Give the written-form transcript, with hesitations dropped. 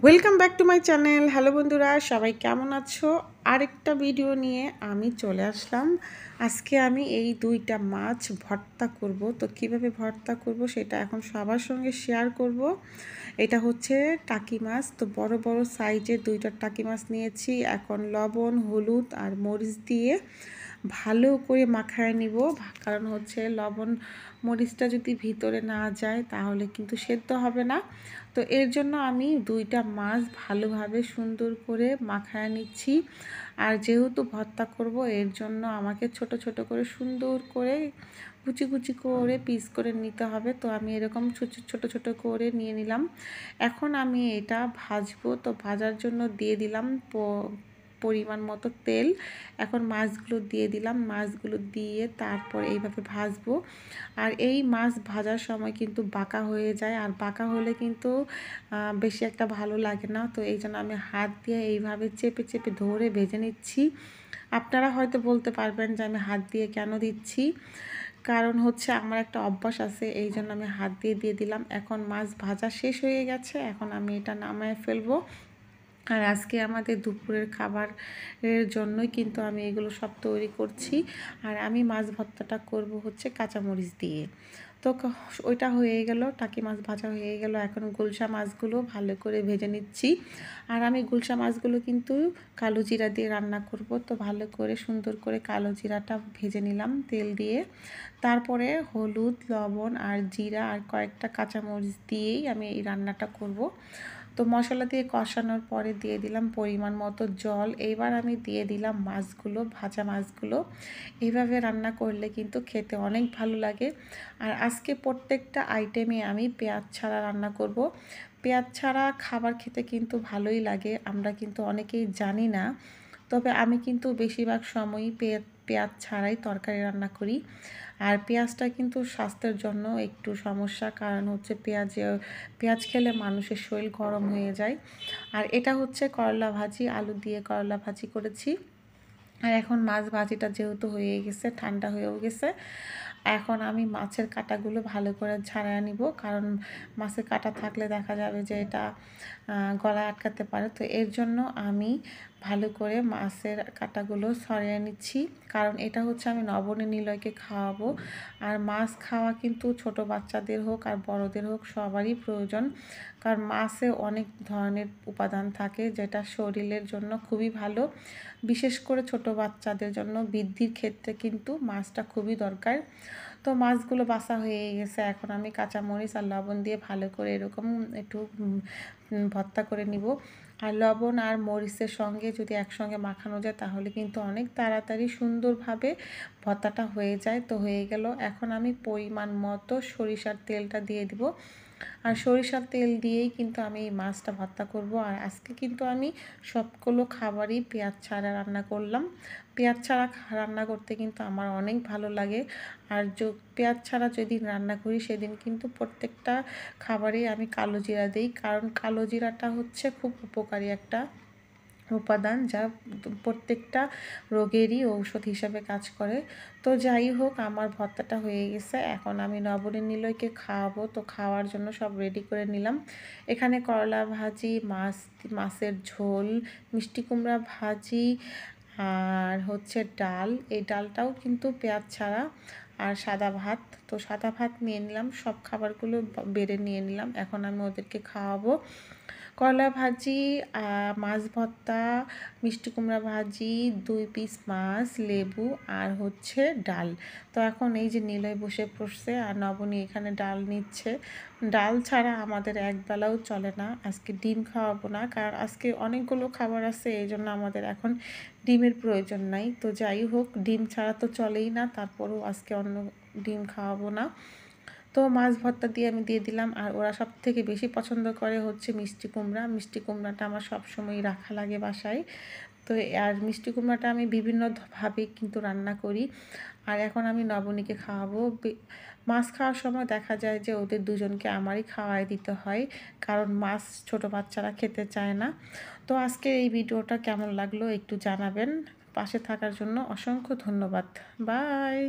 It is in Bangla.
Welcome back to my channel. Hello বন্ধুরা, সবাই কেমন আছো? আরেকটা ভিডিও নিয়ে আমি চলে আসলাম। আজকে আমি এই দুইটা মাছ ভর্তা করব। তো কিভাবে ভর্তা করব সেটা এখন সবার সঙ্গে শেয়ার করব। এটা হচ্ছে টাকি মাছ। তো বড় বড় সাইজের দুইটা টাকি মাছ নিয়েছি। এখন লবণ, হলুদ আর মরিচ দিয়ে ভালো করে মাখায় নিব। কারণ হচ্ছে লবণ মরিচটা যদি ভিতরে না যায় তাহলে কিন্তু সেদ্ধ হবে না। তো এর জন্য আমি দুইটা মাছ ভালোভাবে সুন্দর করে মাখায় নিচ্ছি। আর যেহেতু ভর্তা করব এর জন্য আমাকে ছোট ছোট করে সুন্দর করে কুচি কুচি করে পিস করে নিতে হবে। তো আমি এরকম ছোট ছোট করে নিয়ে নিলাম। এখন আমি এটা ভাজবো। তো ভাজার জন্য দিয়ে দিলাম পরিমাণ মতো তেল। এখন মাছগুলো দিয়ে দিলাম। মাছগুলো দিয়ে তারপর এইভাবে ভাজবো। আর এই মাছ ভাজার সময় কিন্তু বাঁকা হয়ে যায়, আর বাঁকা হলে কিন্তু বেশি একটা ভালো লাগে না। তো এই জন্য আমি হাত দিয়ে এইভাবে চেপে চেপে ধরে ভেজে নিচ্ছি। আপনারা হয়তো বলতে পারবেন যে আমি হাত দিয়ে কেন দিচ্ছি, কারণ হচ্ছে আমার একটা অভ্যাস আছে, এই জন্য আমি হাত দিয়ে দিয়ে দিলাম। এখন মাছ ভাজা শেষ হয়ে গেছে, এখন আমি এটা নামায় ফেলবো। আর আজকে আমাদের দুপুরের খাবারের জন্যই কিন্তু আমি এগুলো সব তৈরি করছি। আর আমি মাছ ভর্তাটা করব হচ্ছে কাঁচামরিচ দিয়ে। তো ওইটা হয়ে গেল, টাকি মাছ ভাজা হয়ে গেল। এখন গুলশা মাছগুলো ভালো করে ভেজে নিচ্ছি। আর আমি গুলশা মাছগুলো কিন্তু কালো জিরা দিয়ে রান্না করব। তো ভালো করে সুন্দর করে কালো জিরাটা ভেজে নিলাম তেল দিয়ে। তারপরে হলুদ, লবণ আর জিরা আর কয়েকটা কাঁচামরিচ দিয়েই আমি এই রান্নাটা করব। তো মশলা দিয়ে কষানোর পরে দিয়ে দিলাম পরিমাণ মতো জল। এইবার আমি দিয়ে দিলাম মাছগুলো, ভাজা মাছগুলো। এইভাবে রান্না করলে কিন্তু খেতে অনেক ভালো লাগে। আর আজকে প্রত্যেকটা আইটেমে আমি পেঁয়াজ ছাড়া রান্না করব। পেঁয়াজ ছাড়া খাবার খেতে কিন্তু ভালোই লাগে, আমরা কিন্তু অনেকেই জানি না। তবে আমি কিন্তু বেশিরভাগ সময়ই পেঁয়াজ ছাড়াই তরকারি রান্না করি। আর পেঁয়াজটা কিন্তু স্বাস্থ্যের জন্য একটু সমস্যা, কারণ হচ্ছে পেঁয়াজ খেলে মানুষের শরীর গরম হয়ে যায়। আর এটা হচ্ছে করলা ভাজি, আলু দিয়ে করলা ভাজি করেছি। আর এখন মাছ ভাজিটা যেহেতু হয়ে গেছে, ঠান্ডা হয়েও গেছে, এখন আমি মাছের কাঁটাগুলো ভালো করে ছাড়ায় নিব। কারণ মাছের কাঁটা থাকলে দেখা যাবে যে এটা গলায় আটকাতে পারে। তো এর জন্য আমি ভালো করে মাছের কাঁটাগুলো ছড়িয়ে নিচ্ছি, কারণ এটা হচ্ছে আমি নবনী নিলয়কে খাওয়াবো। আর মাছ খাওয়া কিন্তু ছোট বাচ্চাদের হোক আর বড়দের হোক সবারই প্রয়োজন, কারণ মাছে অনেক ধরনের উপাদান থাকে যেটা শরীরের জন্য খুবই ভালো। বিশেষ করে ছোট বাচ্চাদের জন্য বৃদ্ধির ক্ষেত্রে কিন্তু মাছটা খুবই দরকার। তো মাছগুলো বাছা হয়ে গেছে, এখন আমি কাঁচামরিচ আর লবণ দিয়ে ভালো করে এরকম একটু ভর্তা করে নিব। আর লবণ আর মরিচের সঙ্গে যদি একসঙ্গে মাখানো যায় তাহলে কিন্তু অনেক তাড়াতাড়ি সুন্দরভাবে ভর্তাটা হয়ে যায়। তো হয়ে গেল, এখন আমি পরিমাণ মতো সরিষার তেলটা দিয়ে দিব। আর সরিষার তেল দিয়েই কিন্তু আমি এই মাছটা ভর্তা করব। আর আজকে কিন্তু আমি সবগুলো খাবারই পেঁয়াজ ছাড়া রান্না করলাম। পেঁয়াজ ছাড়া রান্না করতে কিন্তু আমার অনেক ভালো লাগে। আর পেঁয়াজ ছাড়া যেদিন রান্না করি সেদিন কিন্তু প্রত্যেকটা খাবারেই আমি কালো জিরা দিই, কারণ কালো জিরাটা হচ্ছে খুব উপকারী একটা উপাদান, যা প্রত্যেকটা রোগেরই ঔষধ হিসাবে কাজ করে। তো যাই হোক, আমার ভর্তাটা হয়ে গেছে, এখন আমি নবনী নিলয়কে খাওয়াবো। তো খাওয়ার জন্য সব রেডি করে নিলাম। এখানে করলা ভাজি, মাছের ঝোল, মিষ্টি কুমড়া ভাজি, আর হচ্ছে ডাল। এই ডালটাও কিন্তু পেঁয়াজ ছাড়া। আর সাদা ভাত। তো সাদা ভাত নিয়ে নিলাম, সব খাবারগুলো বেড়ে নিয়ে নিলাম। এখন আমি ওদেরকে খাওয়াবো। করলা ভাজি, মাছ ভর্তা, মিষ্টি কুমড়া ভাজি, 2 পিস মাছ, লেবু আর হচ্ছে ডাল। তো এখন এই যে নিলয় বসে পড়ছে আর নবনী এখানে ডাল নিচ্ছে। ডাল ছাড়া আমাদের একবেলাও চলে না। আজকে ডিম খাওয়াবো না, কারণ আজকে অনেকগুলো খাবার আছে, এই জন্য আমাদের এখন ডিমের প্রয়োজন নাই। তো যাই হোক, ডিম ছাড়া তো চলেই না, তারপরেও আজকে অন্য ডিম খাওয়াবো না। তো মাছ ভর্তা দিয়ে আমি দিয়ে দিলাম। আর ওরা সব থেকে বেশি পছন্দ করে হচ্ছে মিষ্টি কুমড়া। মিষ্টি কুমড়াটা আমার সবসময়ই রাখা লাগে বাসায়। তো আর মিষ্টি কুমড়াটা আমি বিভিন্নভাবে কিন্তু রান্না করি। আর এখন আমি নবনীকে খাওয়াবো। মাছ খাওয়ার সময় দেখা যায় যে ওদের দুজনকে আমারই খাওয়াই দিতে হয়, কারণ মাছ ছোট বাচ্চারা খেতে চায় না। তো আজকে এই ভিডিওটা কেমন লাগলো একটু জানাবেন। পাশে থাকার জন্য অসংখ্য ধন্যবাদ। বাই।